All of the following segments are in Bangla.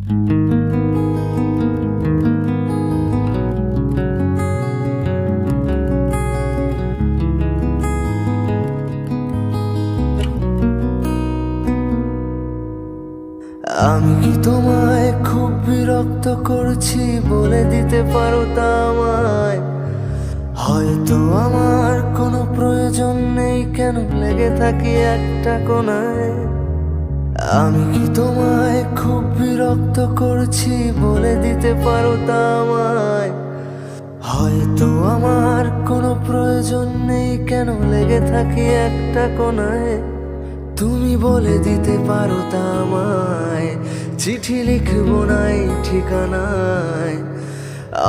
আমি কি তোমায় খুব বিরক্ত করছি বলে দিতে পারো তা আমায়? হয়তো আমার কোনো প্রয়োজন নেই, কেন লেগে থাকি একটা কোণায়। আমি কি তোমায় খুব বিরক্ত করছি বলে দিতে পারো তা আমায়? হয়তো আমার কোনো প্রয়োজন নেই, কেন লেগে থাকি একটা কোণায়। তুমি বলে দিতে পারো তা আমায়, চিঠি লিখবো নাই ঠিকানায়।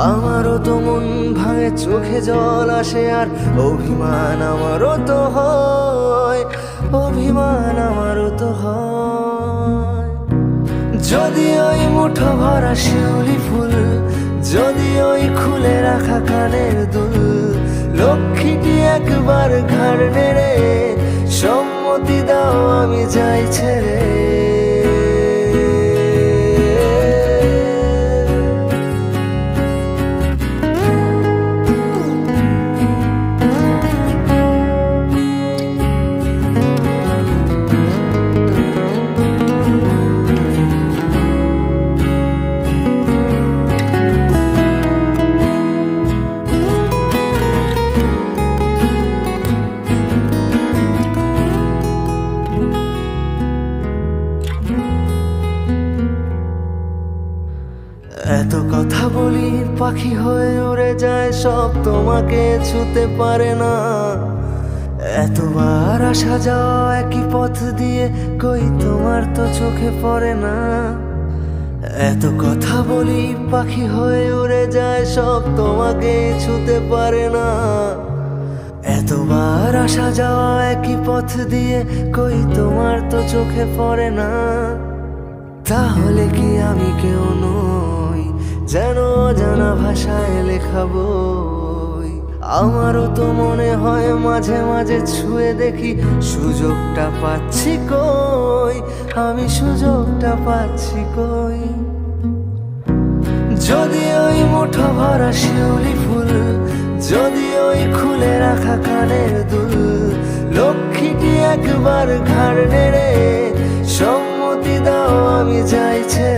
আমারও তো মন ভাঙে, চোখে জল আসে, আর অভিমান আমারও তো হয়, অভিমান আমারও তো হয়। যদি ওই মুঠো ভরা শিউলি ফুল, যদি ওই খুলে রাখা কানের দুল, লক্ষ্মীটি একবার ঘাড় নেড়ে সম্মতি দাও আমি যাই ছেড়ে। এত কথা বলি পাখি হয়ে উড়ে যায়, সব তোমাকে ছুতে পারে না। এতবার আসা যাওয়া একই পথ দিয়ে, কই তোমার তো চোখে পড়ে না। এত কথা বলি পাখি হয়ে উড়ে যায়, সব তোমাকে ছুতে পারে না। এতবার আসা যাওয়া একই পথ দিয়ে, কই তোমার তো চোখে পড়ে না। তাহলে কি আমি কেউ নই, যেন অজানা ভাষায় লেখা বই? আমারও তো মনে হয় মাঝে মাঝে ছুঁয়ে দেখি, সুযোগটা পাচ্ছি কই, আমি সুযোগটা পাচ্ছি কই। যদি ওই মুঠো ভরা শিউলি ফুল, যদি ওই খুলে রাখা কানের দুল, লক্ষ্মীটি একবার ঘাড় নেড়ে সম্মতি দাও আমি যাই ছেড়ে।